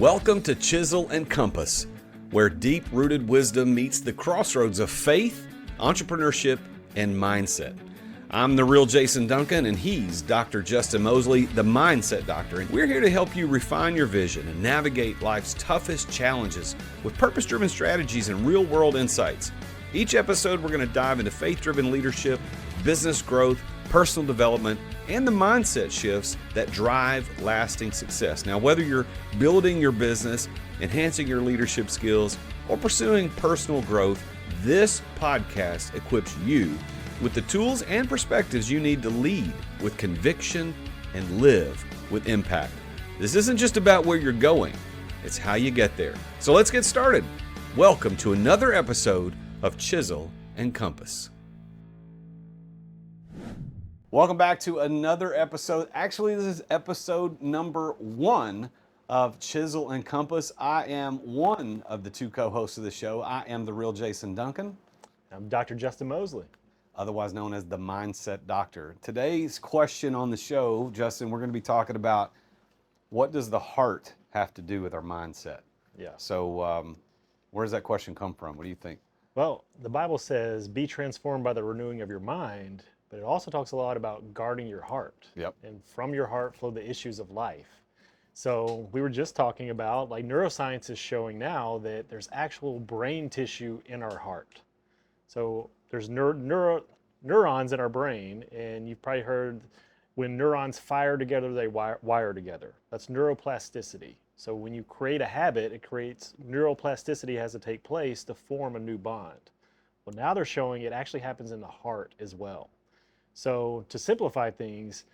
Welcome to Chisel Compass, where deep-rooted wisdom meets the crossroads of faith, entrepreneurship, and mindset. I'm the real Jason Duncan, and he's Dr. Justin Moseley, the Mindset Doctor. And we're here to help you refine your vision and navigate life's toughest challenges with purpose-driven strategies and real-world insights. Each episode, we're going to dive into faith-driven leadership, business growth, personal development, and the mindset shifts that drive lasting success. Now, whether you're building your business, enhancing your leadership skills, or pursuing personal growth, this podcast equips you with the tools and perspectives you need to lead with conviction and live with impact. This isn't just about where you're going, it's how you get there. So let's get started. Welcome to another episode of Chisel and Compass. Welcome back to another episode. Actually, this is episode number 1 of Chisel and Compass. I am one of the two co-hosts of the show. I am the real Jason Duncan. I'm Dr. Justin Moseley, otherwise known as the Mindset Doctor. Today's question on the show, Justin, we're going to be talking about what does the heart have to do with our mindset? Yeah. So where does that question come from? What do you think? Well, the Bible says, be transformed by the renewing of your mind, but it also talks a lot about guarding your heart. Yep. And from your heart flow the issues of life. So we were just talking about, like, neuroscience is showing now that there's actual brain tissue in our heart. So there's neurons in our brain, and you've probably heard when neurons fire together, they wire together. That's neuroplasticity. So when you create a habit, it creates neuroplasticity has to take place to form a new bond. Well, now they're showing it actually happens in the heart as well. So to simplify things,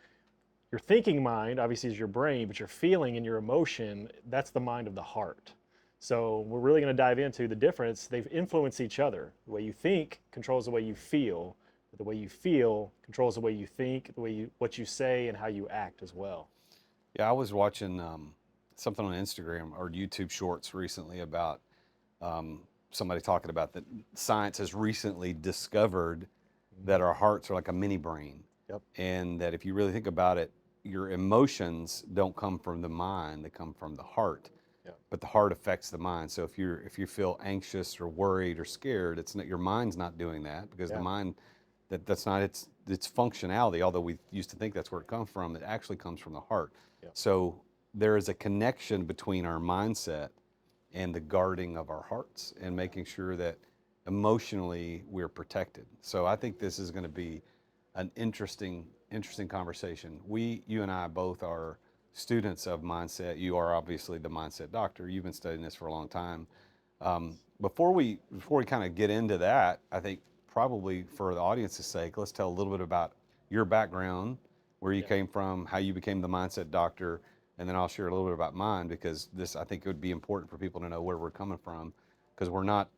your thinking mind obviously is your brain, but your feeling and your emotion, that's the mind of the heart. So we're really going to dive into the difference. They've influenced each other. The way you think controls the way you feel, but the way you feel controls the way you think, the way what you say, and how you act as well. Yeah, I was watching something on Instagram or YouTube Shorts recently about somebody talking about that science has recently discovered that our hearts are like a mini brain. Yep. And that if you really think about it, your emotions don't come from the mind, they come from the heart. Yep. But the heart affects the mind. So if you feel anxious or worried or scared, it's not your mind's not doing that, because the mind that's not its functionality, although we used to think that's where it comes from, it actually comes from the heart. Yep. So there is a connection between our mindset and the guarding of our hearts and making sure that emotionally we're protected. So I think this is going to be an interesting conversation. You and I both are students of mindset. You are obviously the Mindset Doctor. You've been studying this for a long time. Before we kind of get into that, I think probably for the audience's sake, let's tell a little bit about your background, where you came from, how you became the Mindset Doctor, and then I'll share a little bit about mine, because this, I think, would be important for people to know where we're coming from, because we're not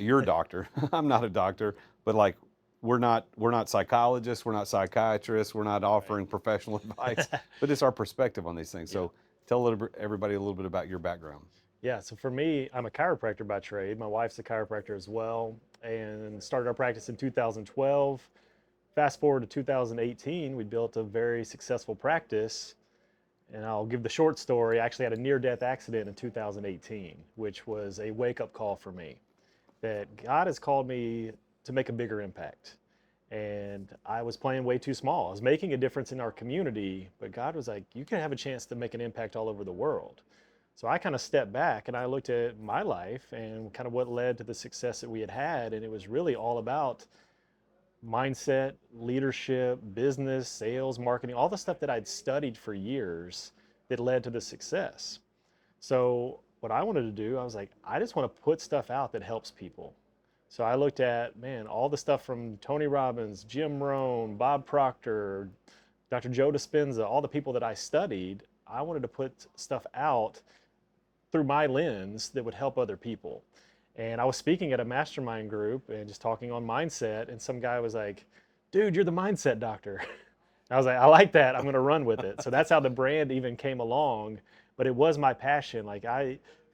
your doctor. I'm not a doctor, but like we're not psychologists, we're not psychiatrists, we're not offering professional advice, but it's our perspective on these things. So tell everybody a little bit about your background. Yeah, so for me, I'm a chiropractor by trade. My wife's a chiropractor as well, and started our practice in 2012. Fast forward to 2018, we built a very successful practice. And I'll give the short story. I actually had a near-death accident in 2018, which was a wake-up call for me, that God has called me to make a bigger impact. And I was playing way too small. I was making a difference in our community, but God was like, you can have a chance to make an impact all over the world. So I kind of stepped back and I looked at my life and kind of what led to the success that we had. And it was really all about mindset, leadership, business, sales, marketing, all the stuff that I'd studied for years that led to the success. So what I wanted to do, I was like, I just want to put stuff out that helps people. So I looked at, all the stuff from Tony Robbins, Jim Rohn, Bob Proctor, Dr. Joe Dispenza, all the people that I studied. I wanted to put stuff out through my lens that would help other people. And I was speaking at a mastermind group and just talking on mindset, and some guy was like, dude, you're the Mindset Doctor. I was like, I like that, I'm gonna run with it. So that's how the brand even came along, but it was my passion. Like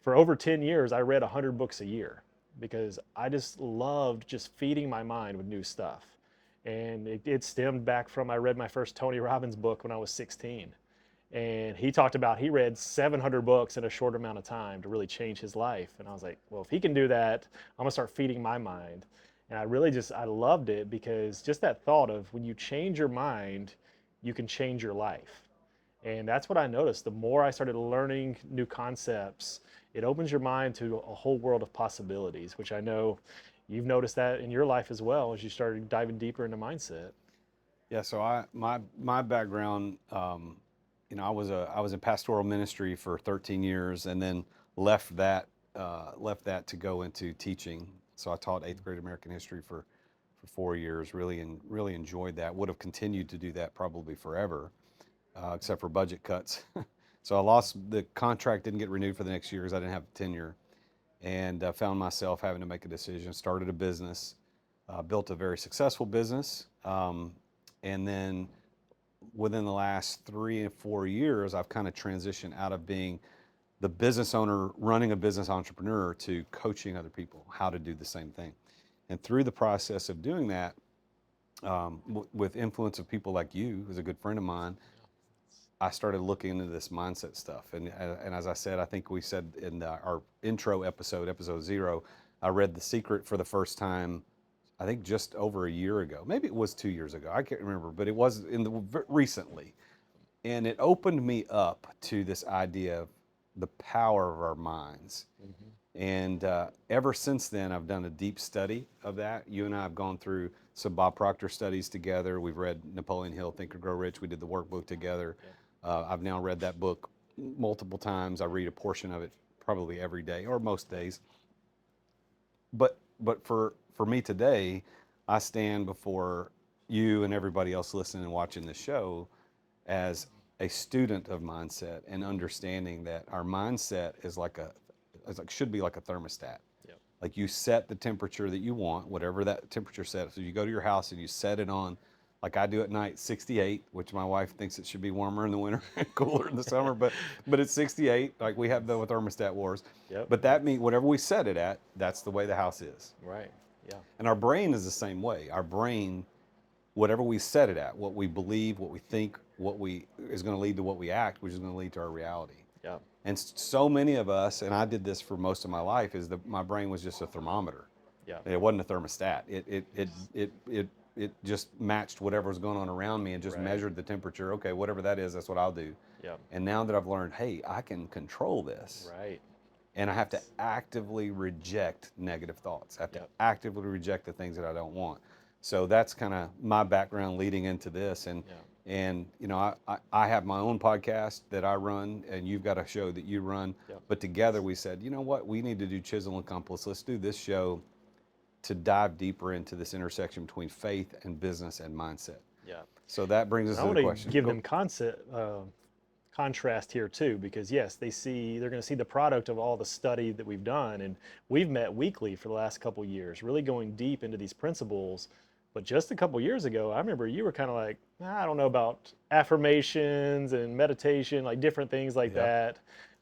for over 10 years, I read 100 books a year because I just loved just feeding my mind with new stuff. And it stemmed back from, I read my first Tony Robbins book when I was 16. And he talked about he read 700 books in a short amount of time to really change his life. And I was like, well, if he can do that, I'm gonna start feeding my mind. And I loved it because just that thought of when you change your mind, you can change your life. And that's what I noticed. The more I started learning new concepts, it opens your mind to a whole world of possibilities, which I know you've noticed that in your life as well as you started diving deeper into mindset. Yeah, so my background, I was in pastoral ministry for 13 years, and then left that to go into teaching. So I taught eighth grade American history for 4 years. Really enjoyed that. Would have continued to do that probably forever, except for budget cuts. So I lost the contract, didn't get renewed for the next year because I didn't have tenure, and found myself having to make a decision. Started a business, built a very successful business. And then within the last 3 or 4 years, I've kind of transitioned out of being the business owner, running a business entrepreneur, to coaching other people how to do the same thing. And through the process of doing that, with influence of people like you, who's a good friend of mine, I started looking into this mindset stuff. And as I said, I think we said in our intro episode, episode 0, I read The Secret for the first time, I think just over a year ago. Maybe it was 2 years ago. I can't remember, but it was recently. And it opened me up to this idea of the power of our minds. And ever since then, I've done a deep study of that. You and I have gone through some Bob Proctor studies together. We've read Napoleon Hill, Think and Grow Rich. We did the workbook together. I've now read that book multiple times. I read a portion of it probably every day or most days. But for me today, I stand before you and everybody else listening and watching this show as a student of mindset and understanding that our mindset is should be like a thermostat. Yep. Like you set the temperature that you want, whatever that temperature set. So you go to your house and you set it on, like I do at night, 68, which my wife thinks it should be warmer in the winter and cooler in the summer, but it's 68. Like we have the thermostat wars. Yep. But that means whatever we set it at, that's the way the house is. Right. Yeah. And our brain is the same way. Our brain, whatever we set it at, what we believe, what we think, is going to lead to what we act, which is going to lead to our reality. Yeah. And so many of us, and I did this for most of my life, is that my brain was just a thermometer. Yeah. It wasn't a thermostat. It just matched whatever was going on around me and just measured the temperature. Okay, whatever that is, that's what I'll do. Yeah. And now that I've learned, hey, I can control this. Right. And I have to actively reject negative thoughts. I have to actively reject the things that I don't want. So that's kind of my background leading into this. And I have my own podcast that I run, and you've got a show that you run. Yep. But together we said, you know what, we need to do Chisel and Compass. Let's do this show to dive deeper into this intersection between faith and business and mindset. Yeah. So that brings us to the question. I want to give them contrast here too, because yes, they're going to see the product of all the study that we've done, and we've met weekly for the last couple of years, really going deep into these principles. But just a couple years ago, I remember you were kind of like, I don't know about affirmations and meditation, like different things like that.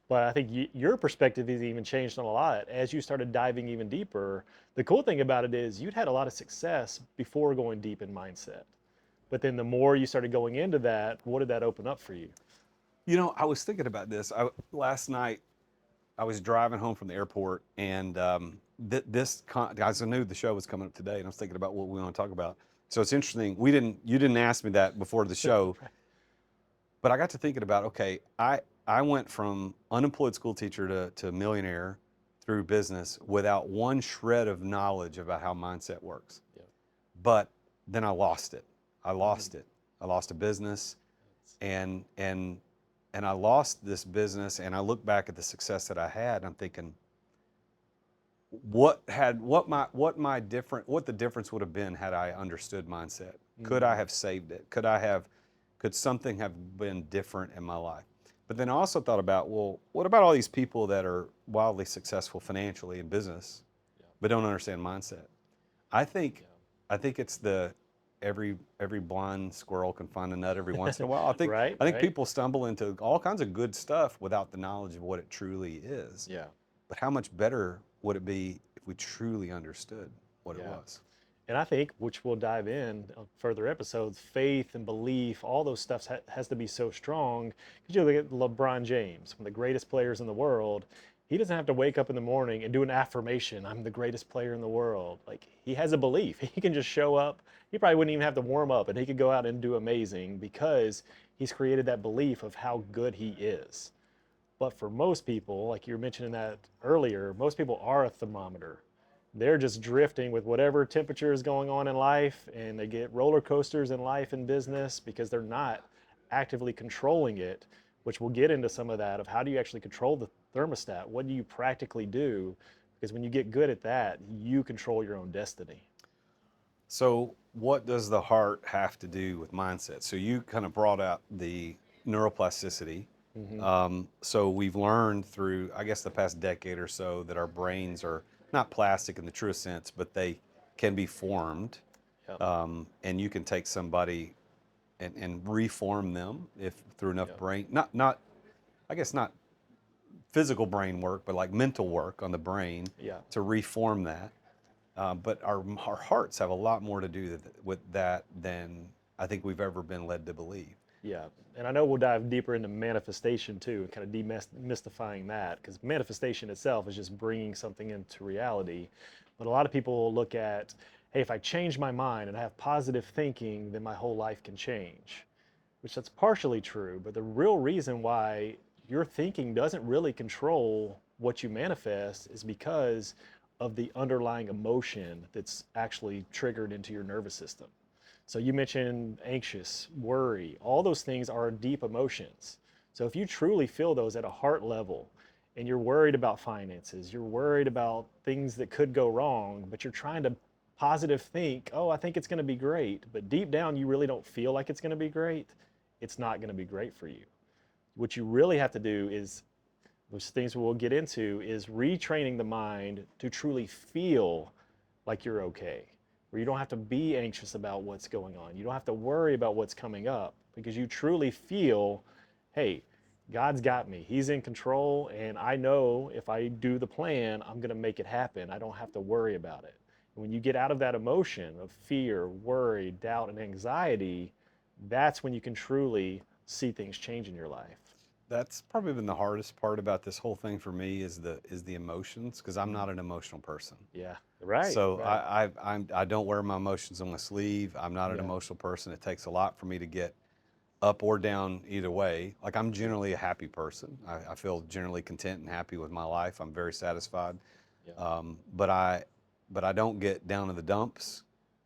But I think your perspective has even changed on a lot as you started diving even deeper. The cool thing about it is you'd had a lot of success before going deep in mindset. But then the more you started going into that, what did that open up for you? You know, I was thinking about this. Last night, I was driving home from the airport, and guys, I knew the show was coming up today, and I was thinking about what we want to talk about. So it's interesting. You didn't ask me that before the show, but I got to thinking about, okay, I went from unemployed school teacher to millionaire through business without one shred of knowledge about how mindset works. Yeah. But then I lost it. I lost a business, and I lost this business, and I look back at the success that I had, and I'm thinking, what the difference would have been had I understood mindset? Could I have saved it? Could something have been different in my life? But then I also thought about, well, what about all these people that are wildly successful financially in business, but don't understand mindset? I think it's every blind squirrel can find a nut every once in a while. I think people stumble into all kinds of good stuff without the knowledge of what it truly is. Yeah. But how much better would it be if we truly understood what it was? And I think, which we'll dive in on further episodes, faith and belief, all those stuff has to be so strong. Because you look at LeBron James, one of the greatest players in the world. He doesn't have to wake up in the morning and do an affirmation, I'm the greatest player in the world. Like, he has a belief. He can just show up. He probably wouldn't even have to warm up, and he could go out and do amazing because he's created that belief of how good he is. But for most people, like you were mentioning that earlier, most people are a thermometer. They're just drifting with whatever temperature is going on in life, and they get roller coasters in life and business because they're not actively controlling it, which we'll get into some of that of how do you actually control the thermostat? What do you practically do? Because when you get good at that, you control your own destiny. So, what does the heart have to do with mindset? So, you kind of brought out the neuroplasticity. Mm-hmm. So, we've learned through, I guess, the past decade or so that our brains are not plastic in the truest sense, but they can be formed. Yep. And you can take somebody and reform them if through enough Yep. brain, I guess not physical brain work, but like mental work on the brain Yeah. to reform that. But our hearts have a lot more to do with that than I think we've ever been led to believe. Yeah, and I know we'll dive deeper into manifestation too, and kind of demystifying that, because manifestation itself is just bringing something into reality. But a lot of people will look at, hey, if I change my mind and I have positive thinking, then my whole life can change, which that's partially true. But the real reason why your thinking doesn't really control what you manifest is because of the underlying emotion that's actually triggered into your nervous system. So you mentioned anxious, worry, all those things are deep emotions. So if you truly feel those at a heart level and you're worried about finances, you're worried about things that could go wrong, but you're trying to positive think, oh, I think it's going to be great, but deep down you really don't feel like it's going to be great, it's not going to be great for you. What you really have to do is, which things we'll get into, is retraining the mind to truly feel like you're okay, where you don't have to be anxious about what's going on. You don't have to worry about what's coming up because you truly feel, hey, God's got me. He's in control, and I know if I do the plan, I'm going to make it happen. I don't have to worry about it. And when you get out of that emotion of fear, worry, doubt, and anxiety, that's when you can truly see things change in your life. That's probably been the hardest part about this whole thing for me is the emotions because I'm not an emotional person. Yeah, right, So right. I don't wear my emotions on my sleeve. I'm not an Yeah, emotional person. It takes a lot for me to get up or down either way. Like I'm yeah, generally a happy person. I feel generally content and happy with my life. I'm very satisfied. yeah. But I don't get down in the dumps.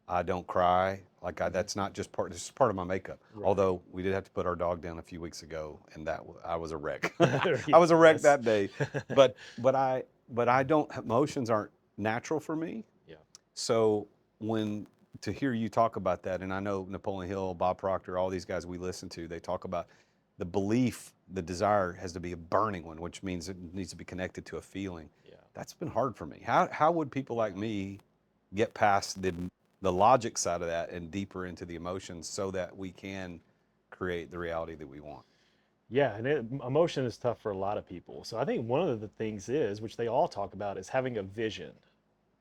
I don't cry. Like Hmm. that's not just part. It's just part of my makeup. Right. Although we did have to put our dog down a few weeks ago, and I was a wreck. I Yeah, was a wreck yes. that day. But I don't. Emotions aren't natural for me. Yeah. So when to hear you talk about that, and I know Napoleon Hill, Bob Proctor, all these guys we listen to, they talk about the belief, the desire has to be a burning one, which means it needs to be connected to a feeling. Yeah. That's been hard for me. How would people like me get past the logic side of that and deeper into the emotions so that we can create the reality that we want? Yeah, and emotion is tough for a lot of people. So I think one of the things is, which they all talk about, is having a vision.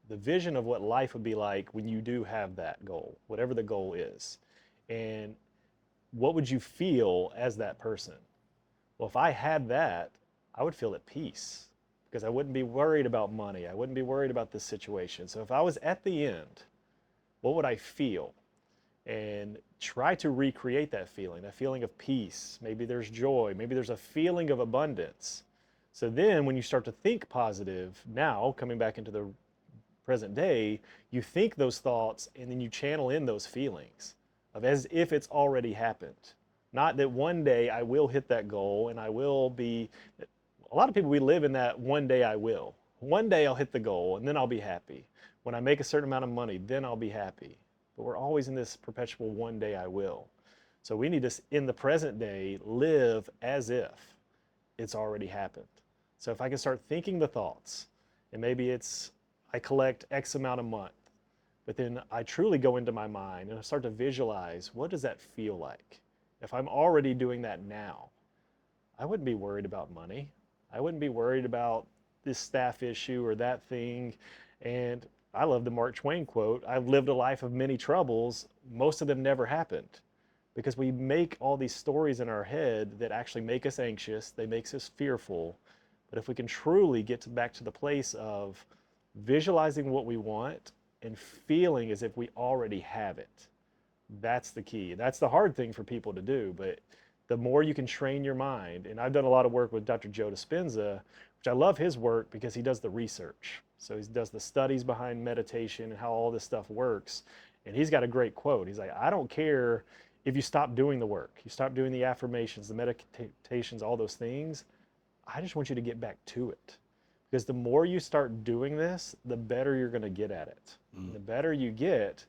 The vision of what life would be like when you do have that goal, whatever the goal is. And what would you feel as that person? Well, if I had that, I would feel at peace because I wouldn't be worried about money. I wouldn't be worried about this situation. So if I was at the end, what would I feel? And try to recreate that feeling of peace. Maybe there's joy, maybe there's a feeling of abundance. So then when you start to think positive, now coming back into the present day, you think those thoughts and then you channel in those feelings of as if it's already happened. Not that one day I will hit that goal and I will be, a lot of people, we live in that one day I will. One day I'll hit the goal and then I'll be happy. When I make a certain amount of money, then I'll be happy. But we're always in this perpetual one day I will. So we need to, in the present day, live as if it's already happened. So if I can start thinking the thoughts, and maybe it's I collect X amount a month, but then I truly go into my mind and I start to visualize what does that feel like? If I'm already doing that now, I wouldn't be worried about money. I wouldn't be worried about this staff issue or that thing. And I love the Mark Twain quote, I've lived a life of many troubles, most of them never happened. Because we make all these stories in our head that actually make us anxious, they make us fearful. But if we can truly get back to the place of visualizing what we want and feeling as if we already have it, that's the key. That's the hard thing for people to do, but the more you can train your mind, and I've done a lot of work with Dr. Joe Dispenza, which I love his work because he does the research. So he does the studies behind meditation and how all this stuff works. And he's got a great quote. He's like, I don't care if you stop doing the work, you stop doing the affirmations, the meditations, all those things. I just want you to get back to it. Because the more you start doing this, the better you're going to get at it. And the better you get,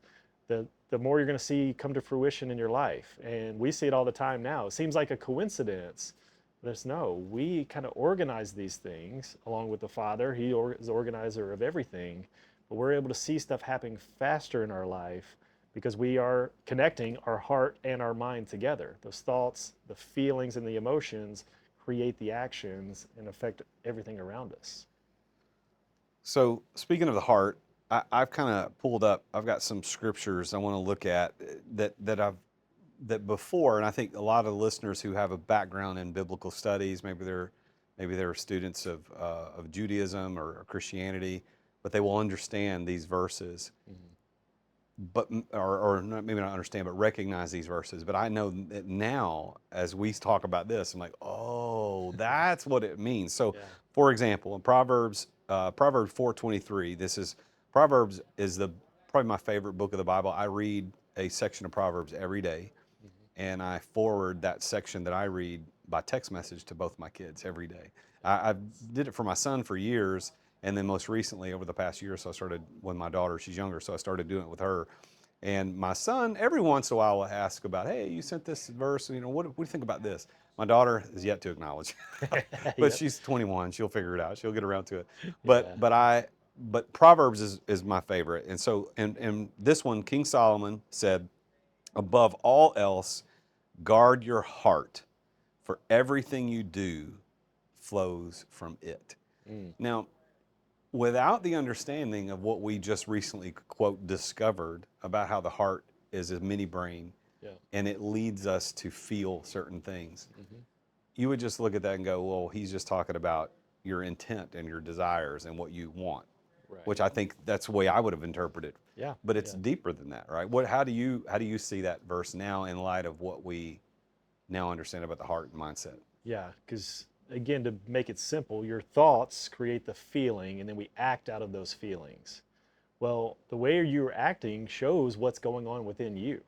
the more you're going to see come to fruition in your life. And we see it all the time now. It seems like a coincidence, but it's no. We kind of organize these things along with the Father. He is the organizer of everything. But we're able to see stuff happening faster in our life because we are connecting our heart and our mind together. Those thoughts, the feelings, and the emotions create the actions and affect everything around us. So speaking of the heart, I've kind of pulled up. I've got some scriptures I want to look at that before, and I think a lot of the listeners who have a background in biblical studies, maybe they're students of Judaism or Christianity, but they will understand these verses. But or maybe not understand, but recognize these verses. But I know that now, as we talk about this, I'm like, oh, that's what it means. So, for example, in Proverbs 4:23, Proverbs is probably my favorite book of the Bible. I read a section of Proverbs every day, and I forward that section that I read by text message to both my kids every day. I did it for my son for years. And then most recently, over the past year or so, I started when my daughter, she's younger, so I started doing it with her. And my son, every once in a while, will ask about, hey, you sent this verse, what do you think about this? My daughter is yet to acknowledge, but she's 21. She'll figure it out. She'll get around to it. But Proverbs is my favorite. And so, and this one, King Solomon said, above all else, guard your heart, for everything you do flows from it. Now, without the understanding of what we just recently, quote, discovered about how the heart is a mini brain and it leads us to feel certain things, you would just look at that and go, well, he's just talking about your intent and your desires and what you want, which I think that's the way I would have interpreted. But it's deeper than that, right? How do you see that verse now in light of what we now understand about the heart and mindset? Yeah, because again, to make it simple, your thoughts create the feeling and then we act out of those feelings. Well, the way you're acting shows what's going on within you.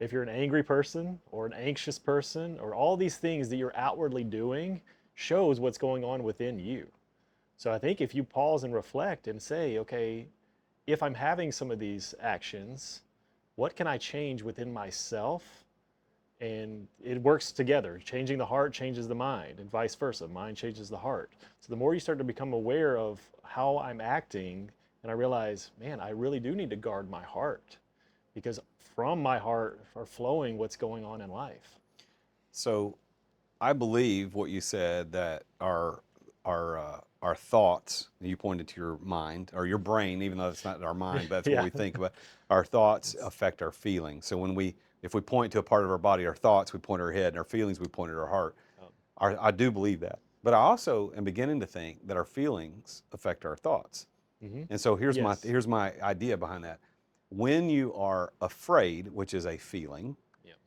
If you're an angry person or an anxious person or all these things that you're outwardly doing shows what's going on within you. So I think if you pause and reflect and say, okay, if I'm having some of these actions, what can I change within myself? And it works together. Changing the heart changes the mind, and vice versa. Mind changes the heart. So the more you start to become aware of how I'm acting, and I realize, man, I really do need to guard my heart, because from my heart are flowing what's going on in life. So I believe what you said, that our thoughts, you pointed to your mind or your brain, even though it's not our mind, but that's what we think about. Our thoughts affect our feelings. So if we point to a part of our body, our thoughts, we point at our head, and our feelings, we point at our heart. I do believe that. But I also am beginning to think that our feelings affect our thoughts. And so here's my idea behind that. When you are afraid, which is a feeling,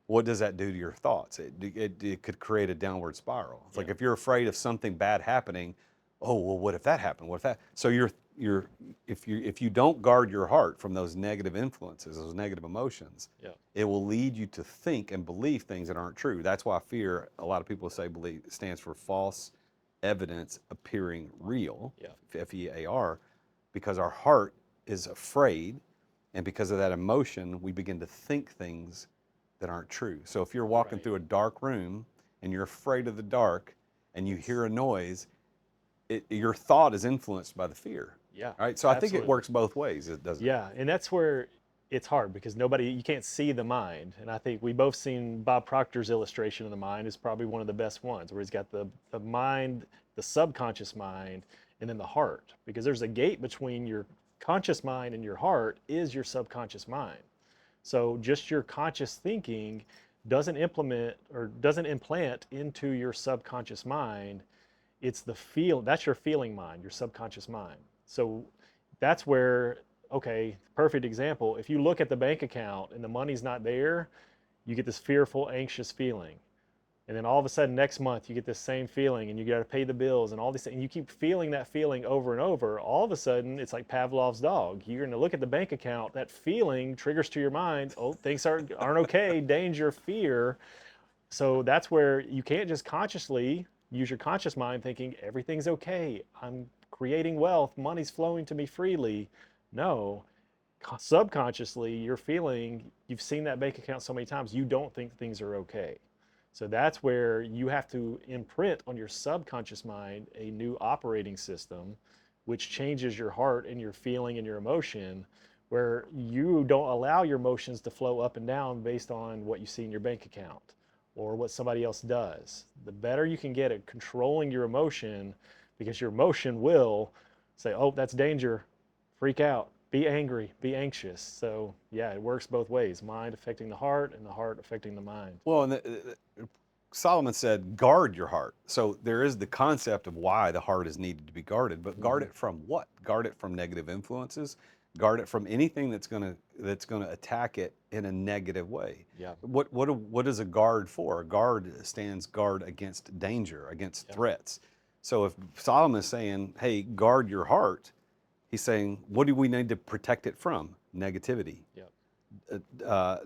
what does that do to your thoughts? It could create a downward spiral. It's like if you're afraid of something bad happening, oh, well, what if that happened? What if that? So if you don't guard your heart from those negative influences, those negative emotions, it will lead you to think and believe things that aren't true. That's why fear, a lot of people say, stands for false evidence appearing real, FEAR, because our heart is afraid, and because of that emotion, we begin to think things that aren't true. So if you're walking through a dark room and you're afraid of the dark and you hear a noise, your thought is influenced by the fear. Right. So I think it works both ways, doesn't it? Yeah, and that's where it's hard, because you can't see the mind. And I think we both seen Bob Proctor's illustration of the mind is probably one of the best ones, where he's got the mind, the subconscious mind, and then the heart, because there's a gate between your conscious mind and your heart is your subconscious mind. So just your conscious thinking doesn't implant into your subconscious mind. It's that's your feeling mind, your subconscious mind. So that's where, okay, perfect example. If you look at the bank account and the money's not there, you get this fearful, anxious feeling. And then all of a sudden next month you get this same feeling and you got to pay the bills and all these things. And you keep feeling that feeling over and over. All of a sudden it's like Pavlov's dog. You're going to look at the bank account, that feeling triggers to your mind, oh, things aren't okay, danger, fear. So that's where you can't just consciously use your conscious mind thinking everything's okay, I'm creating wealth, money's flowing to me freely. No, subconsciously you're feeling, you've seen that bank account so many times, you don't think things are okay. So that's where you have to imprint on your subconscious mind a new operating system, which changes your heart and your feeling and your emotion, where you don't allow your emotions to flow up and down based on what you see in your bank account or what somebody else does. The better you can get at controlling your emotion, because your emotion will say, oh, that's danger, freak out, be angry, be anxious. So yeah, it works both ways, mind affecting the heart and the heart affecting the mind. Well, and Solomon said, guard your heart. So there is the concept of why the heart is needed to be guarded, but guard it from what? Guard it from negative influences. Guard it from anything that's gonna attack it in a negative way. Yeah. What is a guard for? A guard stands guard against danger, against threats. So if Solomon is saying, hey, guard your heart, he's saying, what do we need to protect it from? Negativity.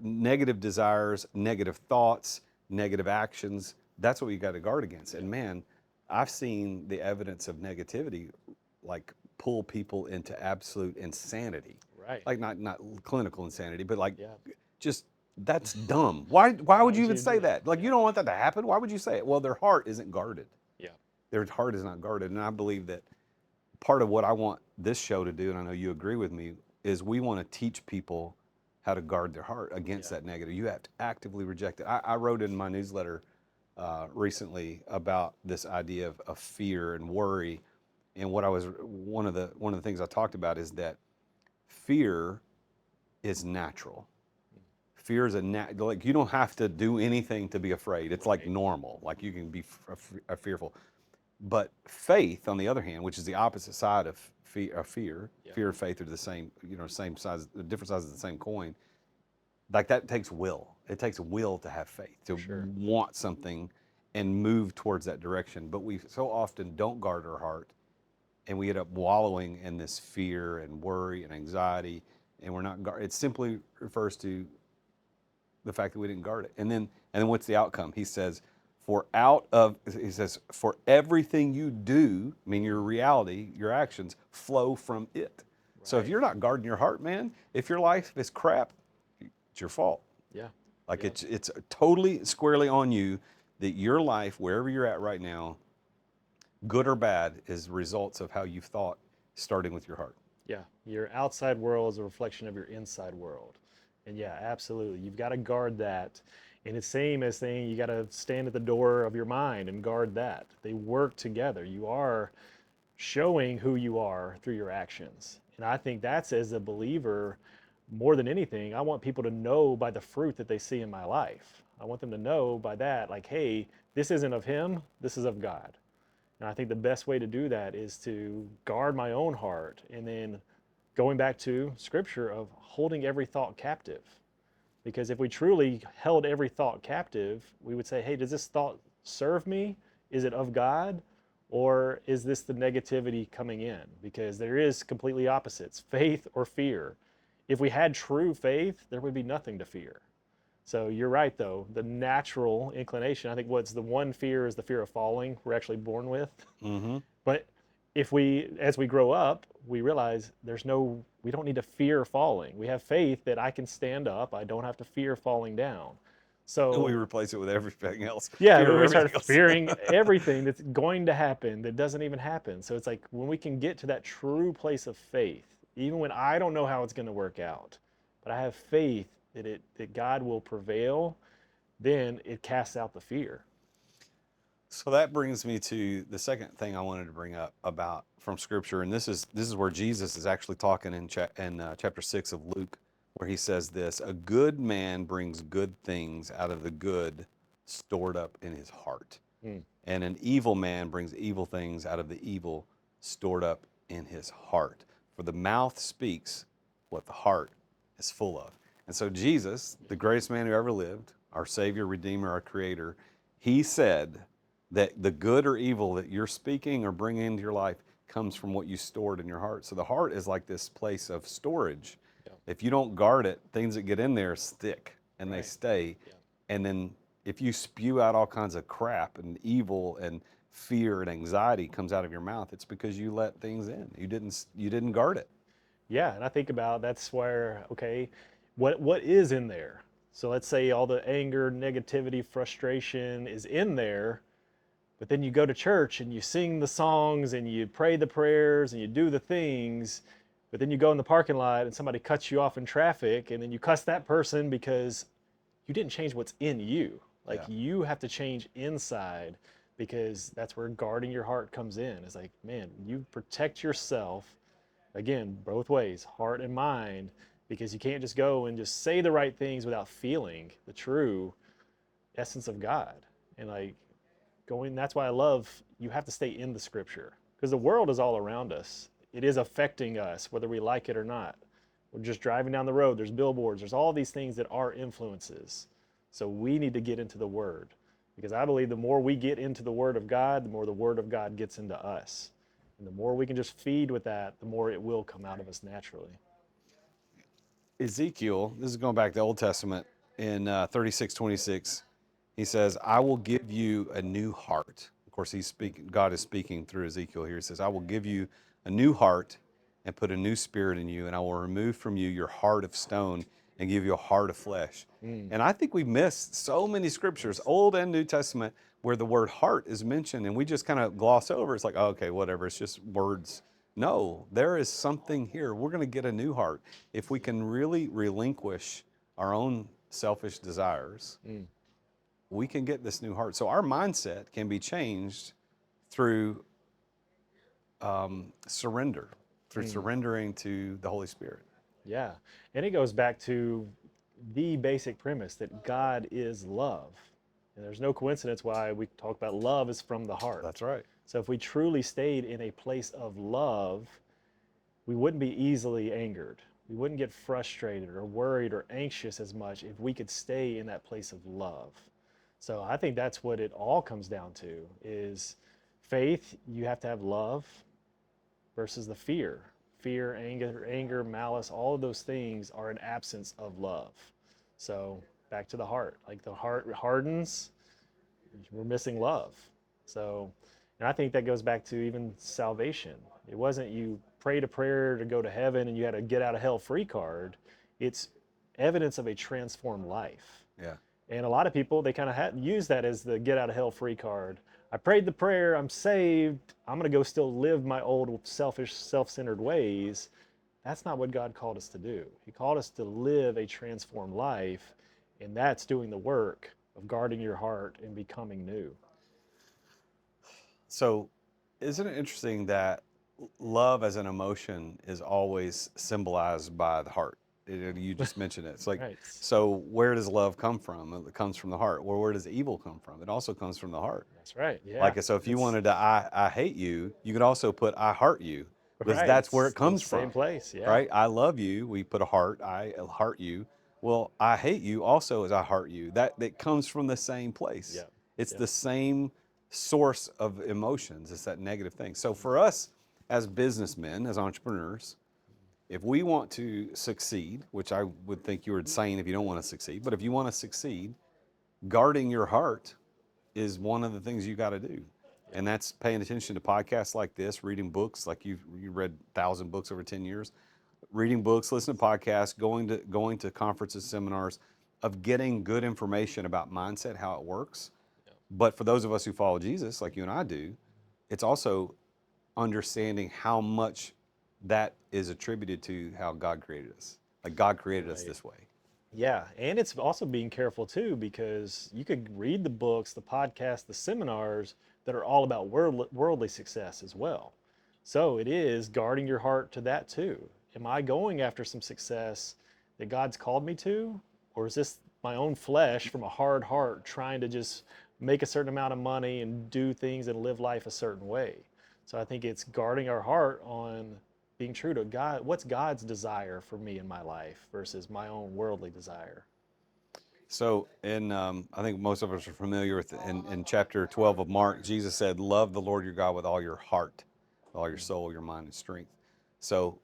Negative desires, negative thoughts, negative actions. That's what we got to guard against. And man, I've seen the evidence of negativity like pull people into absolute insanity. Right. Like not clinical insanity, but like just that's dumb. Why would you even say that? Like you don't want that to happen. Why would you say it? Well, their heart isn't guarded. Yeah. Their heart is not guarded. And I believe that part of what I want this show to do, and I know you agree with me, is we want to teach people how to guard their heart against that negative. You have to actively reject it. I wrote in my newsletter recently about this idea of fear and worry, and one of the things I talked about is that fear is natural. Fear is like you don't have to do anything to be afraid. It's like normal. Like you can be fearful. But faith, on the other hand, which is the opposite side of fear, fear and faith are the same, same size, different sides of the same coin. Like that takes will. It takes will to have faith, to want something and move towards that direction. But we so often don't guard our heart, and we end up wallowing in this fear and worry and anxiety, and we're not guard. It simply refers to the fact that we didn't guard it. And then what's the outcome? He says, for everything you do, I mean your reality, your actions flow from it. Right. So if you're not guarding your heart, man, if your life is crap, it's your fault. Yeah. Like it's totally squarely on you that your life, wherever you're at right now, good or bad, is results of how you've thought, starting with your heart. Yeah. Your outside world is a reflection of your inside world. And yeah, absolutely. You've got to guard that. And it's same as saying you got to stand at the door of your mind and guard that. They work together. You are showing who you are through your actions. And I think that's, as a believer, more than anything, I want people to know by the fruit that they see in my life. I want them to know by that, like, hey, this isn't of him, this is of God. And I think the best way to do that is to guard my own heart, and then going back to scripture of holding every thought captive. Because if we truly held every thought captive, we would say, hey, does this thought serve me? Is it of God? Or is this the negativity coming in? Because there is completely opposites, faith or fear. If we had true faith, there would be nothing to fear. So you're right, though. The natural inclination, I think what's the one fear is the fear of falling we're actually born with. Mm-hmm. But as we grow up, we realize we don't need to fear falling. We have faith that I can stand up. I don't have to fear falling down. So we replace it with everything else. Yeah, we start fearing everything that's going to happen that doesn't even happen. So it's like when we can get to that true place of faith, even when I don't know how it's going to work out, but I have faith that God will prevail, then it casts out the fear. So that brings me to the second thing I wanted to bring up about from Scripture, and this is where Jesus is actually talking in chapter 6 of Luke, where he says this: "A good man brings good things out of the good stored up in his heart, Mm. and an evil man brings evil things out of the evil stored up in his heart. For the mouth speaks what the heart is full of." And so Jesus, the greatest man who ever lived, our Savior, Redeemer, our Creator, he said that the good or evil that you're speaking or bringing into your life comes from what you stored in your heart. So the heart is like this place of storage. Yeah. If you don't guard it, things that get in there stick and they Right. stay. Yeah. And then if you spew out all kinds of crap and evil and fear and anxiety comes out of your mouth, it's because you let things in. You didn't guard it. Yeah, and I think about that's where, okay, what is in there? So let's say all the anger, negativity, frustration is in there, but then you go to church and you sing the songs and you pray the prayers and you do the things, but then you go in the parking lot and somebody cuts you off in traffic and then you cuss that person because you didn't change what's in you. Like Yeah. you have to change inside because that's where guarding your heart comes in. It's like, man, you protect yourself again, both ways, heart and mind, because you can't just go and just say the right things without feeling the true essence of God. And like going, that's why I love you have to stay in the scripture because the world is all around us. It is affecting us, whether we like it or not. We're just driving down the road, there's billboards, there's all these things that are influences. So we need to get into the word because I believe the more we get into the word of God, the more the word of God gets into us. And the more we can just feed with that, the more it will come out of us naturally. Ezekiel, this is going back to the Old Testament, in 36:26, he says, "I will give you a new heart." Of course, God is speaking through Ezekiel here. He says, "I will give you a new heart and put a new spirit in you, and I will remove from you your heart of stone and give you a heart of flesh." And I think we missed so many scriptures, Old and New Testament, where the word heart is mentioned, and we just kind of gloss over. It's like, oh, okay, whatever, it's just words. No, there is something here. We're going to get a new heart. If we can really relinquish our own selfish desires, we can get this new heart. So our mindset can be changed through surrender, through surrendering to the Holy Spirit. Yeah. And it goes back to the basic premise that God is love. And there's no coincidence why we talk about love is from the heart. That's right. So if we truly stayed in a place of love, we wouldn't be easily angered. We wouldn't get frustrated or worried or anxious as much if we could stay in that place of love. So I think that's what it all comes down to is faith, you have to have love versus the fear. Fear, anger, malice, all of those things are an absence of love. So back to the heart. Like the heart hardens, we're missing love. So, and I think that goes back to even salvation. It wasn't you prayed a prayer to go to heaven and you had a get out of hell free card. It's evidence of a transformed life. Yeah. And a lot of people, they kind of use that as the get out of hell free card. I prayed the prayer, I'm saved, I'm going to go still live my old selfish, self-centered ways. That's not what God called us to do. He called us to live a transformed life, and that's doing the work of guarding your heart and becoming new. So, isn't it interesting that love as an emotion is always symbolized by the heart? You just mentioned it. It's like, Right. so where does love come from? It comes from the heart. Well, where does evil come from? It also comes from the heart. That's right. Yeah. Like, so if you wanted to, I hate you, you could also put I heart you, because right. that's where it It's the comes same from. place. Yeah. Right? I love you. We put a heart. I heart you. Well, I hate you also as I heart you. That comes from the same place. Yeah. It's Yeah. the same source of emotions. It's that negative thing. So for us as businessmen, as entrepreneurs, if we want to succeed, which I would think you were saying if you don't want to succeed, but if you want to succeed, guarding your heart is one of the things you got to do. And that's paying attention to podcasts like this, reading books, like you read 1,000 books over 10 years, reading books, listening to podcasts, going to conferences, seminars, of getting good information about mindset, how it works. But for those of us who follow Jesus, like you and I do, it's also understanding how much that is attributed to how God created us. Like God created us Right. this way. Yeah, and it's also being careful too, because you could read the books, the podcasts, the seminars that are all about worldly success as well. So it is guarding your heart to that too. Am I going after some success that God's called me to? Or is this my own flesh from a hard heart trying to just make a certain amount of money and do things and live life a certain way? So I think it's guarding our heart on being true to God. What's God's desire for me in my life versus my own worldly desire? So, I think most of us are familiar with in chapter 12 of Mark, Jesus said, "Love the Lord your God with all your heart, with all your soul, your mind, and strength." So,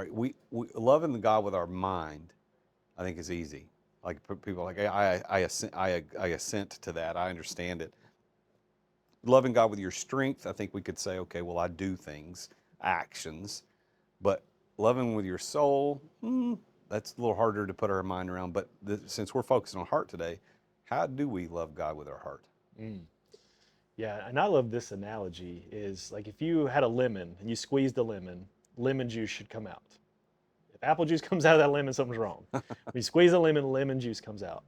we loving the God with our mind, I think, is easy. Like people are like, I assent to that. I understand it. Loving God with your strength, I think we could say, okay, well, I do things, actions, but loving with your soul, that's a little harder to put our mind around. But since we're focusing on heart today, how do we love God with our heart? Mm. Yeah, and I love this analogy is like if you had a lemon and you squeezed a lemon, lemon juice should come out. If apple juice comes out of that lemon, something's wrong. When you squeeze a lemon, lemon juice comes out.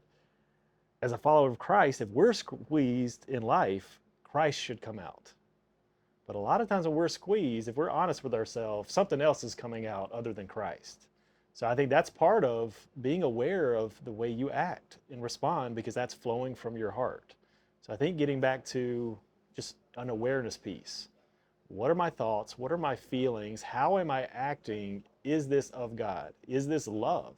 As a follower of Christ, if we're squeezed in life, Christ should come out. But a lot of times when we're squeezed, if we're honest with ourselves, something else is coming out other than Christ. So I think that's part of being aware of the way you act and respond, because that's flowing from your heart. So I think getting back to just an awareness piece. What are my thoughts? What are my feelings? How am I acting? Is this of God? Is this love?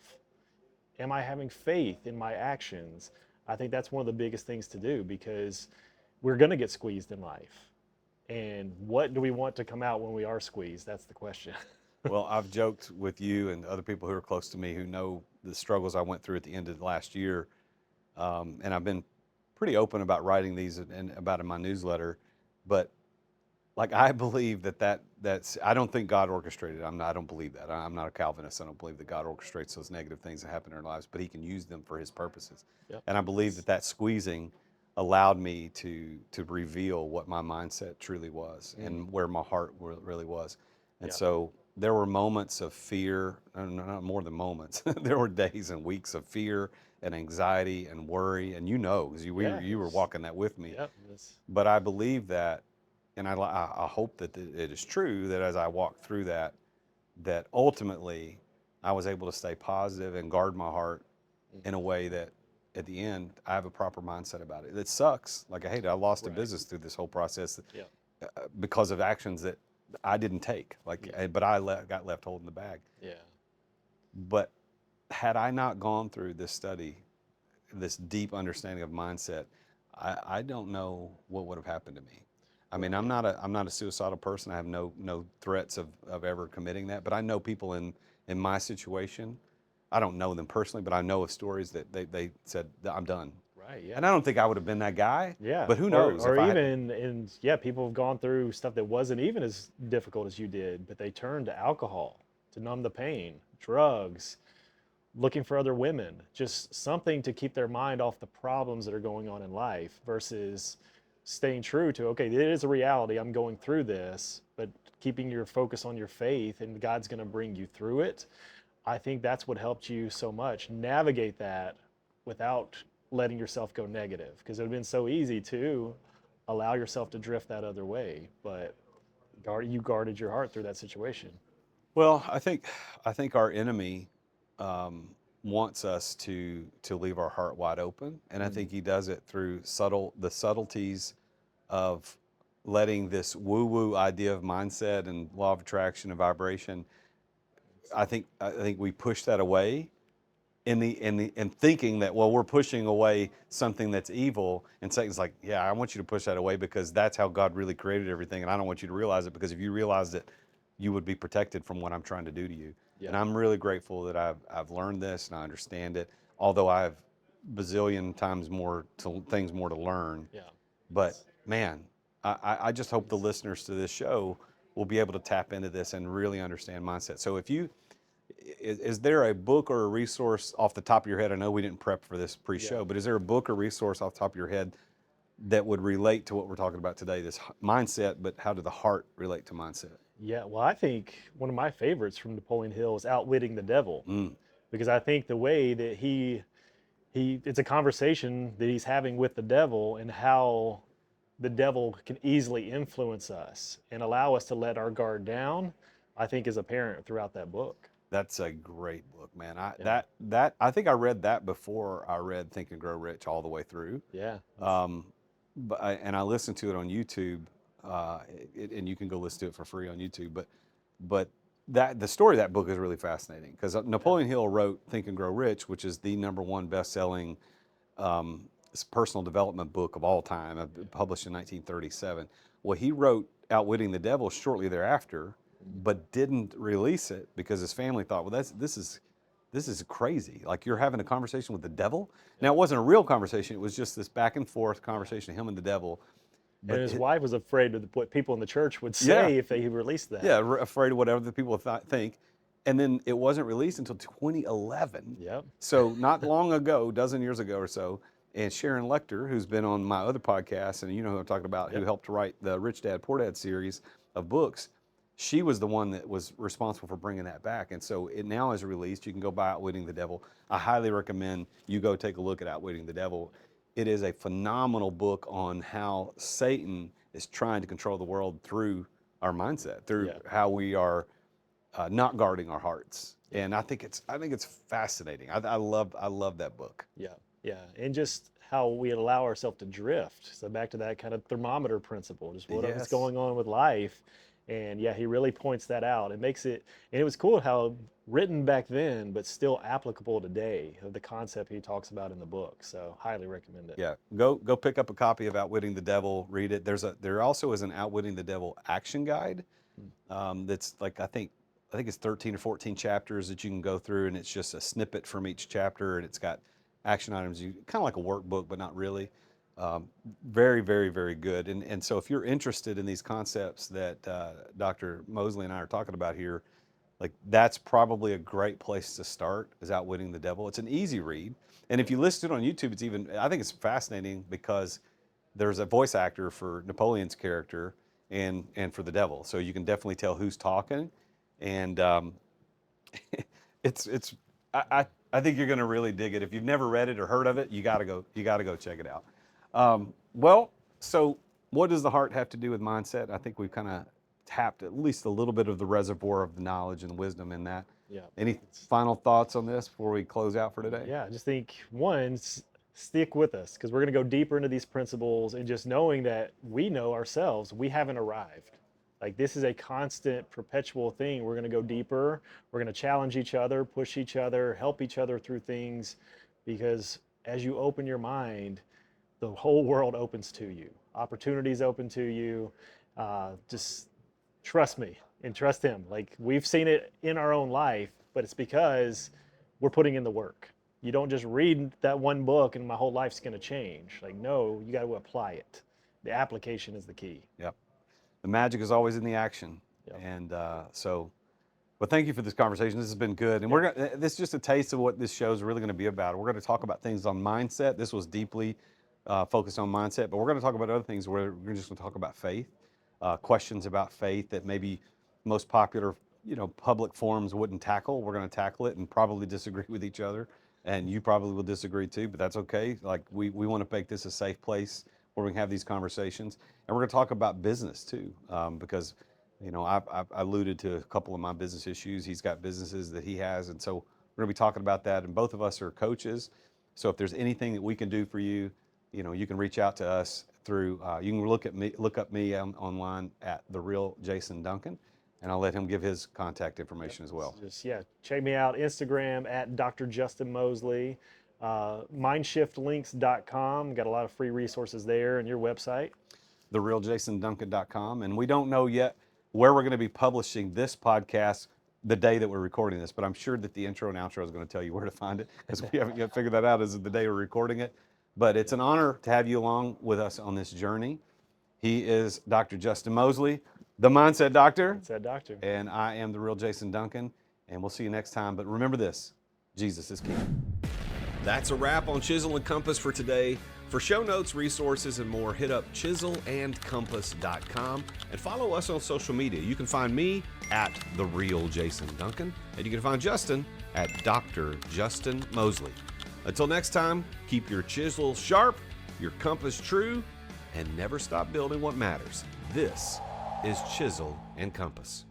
Am I having faith in my actions? I think that's one of the biggest things to do, because we're going to get squeezed in life. And what do we want to come out when we are squeezed? That's the question. Well, I've joked with you and other people who are close to me who know the struggles I went through at the end of last year, and I've been pretty open about writing these and about in my newsletter. But like I believe that's I don't think God orchestrated. I don't believe that. I'm not a Calvinist. I don't believe that God orchestrates those negative things that happen in our lives, but He can use them for His purposes. Yep. And I believe that squeezing allowed me to reveal what my mindset truly was and where my heart really was. And Yeah. so there were moments of fear, not more than moments. There were days and weeks of fear and anxiety and worry, and because you were walking that with me. Yep. But I believe that, and I hope that it is true that as I walk through that, that ultimately I was able to stay positive and guard my heart in a way that at the end I have a proper mindset about it. It sucks. Like I hate it. I lost a business through this whole process because of actions that I didn't take. But I got left holding the bag. Yeah. But had I not gone through this study, this deep understanding of mindset, I don't know what would have happened to me. I mean, I'm not a suicidal person. I have no threats of ever committing that. But I know people in my situation. I don't know them personally, but I know of stories that they said, I'm done. Right. Yeah. And I don't think I would have been that guy. Yeah. But who knows? Or even, and yeah, people have gone through stuff that wasn't even as difficult as you did, but they turned to alcohol to numb the pain, drugs, looking for other women, just something to keep their mind off the problems that are going on in life, versus staying true to, okay, it is a reality, I'm going through this, but keeping your focus on your faith and God's going to bring you through it. I think that's what helped you so much navigate that without letting yourself go negative, because it would have been so easy to allow yourself to drift that other way. But you guarded your heart through that situation. Well, I think our enemy wants us to leave our heart wide open, and I think he does it through the subtleties of letting this woo-woo idea of mindset and law of attraction and vibration. I think we push that away in thinking that, well, we're pushing away something that's evil, and Satan's like, yeah, I want you to push that away because that's how God really created everything, and I don't want you to realize it, because if you realized it, you would be protected from what I'm trying to do to you. Yeah. And I'm really grateful that I've learned this and I understand it, although I have bazillion times more things more to learn. Yeah. But man, I just hope the listeners to this show will be able to tap into this and really understand mindset. So is there a book or a resource off the top of your head? I know we didn't prep for this pre-show, but is there a book or resource off the top of your head that would relate to what we're talking about today, this mindset, but how did the heart relate to mindset? Yeah, well, I think one of my favorites from Napoleon Hill is Outwitting the Devil. because I think the way that it's a conversation that he's having with the devil, and how the devil can easily influence us and allow us to let our guard down, I think is apparent throughout that book. That's a great book, man. Yeah. I think I read that before I read Think and Grow Rich all the way through. Yeah. And I listened to it on YouTube, and you can go listen to it for free on YouTube. But the story of that book is really fascinating, because Napoleon Hill wrote Think and Grow Rich, which is the #1 best-selling personal development book of all time, published in 1937. Well, he wrote Outwitting the Devil shortly thereafter, but didn't release it because his family thought, well, this is crazy. Like, you're having a conversation with the devil. Now, it wasn't a real conversation. It was just this back and forth conversation, him and the devil. And his wife was afraid of what people in the church would say if they released that. Yeah, afraid of whatever the people think. And then it wasn't released until 2011. Yep. So not long ago, a dozen years ago or so. And Sharon Lecter, who's been on my other podcast, and you know who I'm talking about, who helped write the Rich Dad, Poor Dad series of books, she was the one that was responsible for bringing that back. And so it now is released. You can go buy Outwitting the Devil. I highly recommend you go take a look at Outwitting the Devil. It is a phenomenal book on how Satan is trying to control the world through our mindset, through how we are not guarding our hearts. And I think it's fascinating. I love that book. Yeah, and just how we allow ourselves to drift. So back to that kind of thermometer principle, just what's going on with life. And yeah, he really points that out. It makes it, and it was cool how written back then, but still applicable today, of the concept he talks about in the book. So highly recommend it. Yeah, go pick up a copy of Outwitting the Devil, read it. There also is an Outwitting the Devil action guide. That's like, I think it's 13 or 14 chapters that you can go through, and it's just a snippet from each chapter, and it's got action items, kind of like a workbook, but not really. Very, very, very good. And so if you're interested in these concepts that Dr. Moseley and I are talking about here, like, that's probably a great place to start, is Outwitting the Devil. It's an easy read. And if you listen to it on YouTube, I think it's fascinating, because there's a voice actor for Napoleon's character and for the devil. So you can definitely tell who's talking. And I think you're going to really dig it. If you've never read it or heard of it, you got to go check it out. Well, so what does the heart have to do with mindset? I think we've kind of tapped at least a little bit of the reservoir of the knowledge and wisdom in that. Yeah. Any final thoughts on this before we close out for today? Yeah, I just think, one, stick with us, because we're going to go deeper into these principles, and just knowing that we know ourselves, we haven't arrived. Like, this is a constant, perpetual thing. We're going to go deeper. We're going to challenge each other, push each other, help each other through things, because as you open your mind, the whole world opens to you. Opportunities open to you. Just trust me and trust him. Like, we've seen it in our own life, but it's because we're putting in the work. You don't just read that one book and my whole life's going to change. Like, no, you got to apply it. The application is the key. Yep. The magic is always in the action. Yep. And but thank you for this conversation. This has been good. And this is just a taste of what this show is really going to be about. We're going to talk about things on mindset. This was deeply focused on mindset, but we're going to talk about other things where we're just going to talk about faith, questions about faith that maybe most popular, public forums wouldn't tackle. We're going to tackle it and probably disagree with each other. And you probably will disagree too, but that's okay. Like, we want to make this a safe place where we can have these conversations. And we're going to talk about business too, because I've alluded to a couple of my business issues. He's got businesses that he has, and so we're going to be talking about that. And both of us are coaches, so if there's anything that we can do for you, you can reach out to us through. You can look up me online at The Real Jason Duncan, and I'll let him give his contact information as well. Just check me out, Instagram at Dr. Justin Moseley. Mindshiftlinks.com. Got a lot of free resources there, and your website. TheRealJasonDuncan.com. And we don't know yet where we're going to be publishing this podcast the day that we're recording this, but I'm sure that the intro and outro is going to tell you where to find it, because we haven't yet figured that out as of the day we're recording it. But it's an honor to have you along with us on this journey. He is Dr. Justin Moseley, the Mindset Doctor. Mindset Doctor. And I am The Real Jason Duncan. And we'll see you next time. But remember this, Jesus is King. That's a wrap on Chisel and Compass for today. For show notes, resources, and more, hit up chiselandcompass.com and follow us on social media. You can find me at The Real Jason Duncan, and you can find Justin at Dr. Justin Moseley. Until next time, keep your chisel sharp, your compass true, and never stop building what matters. This is Chisel and Compass.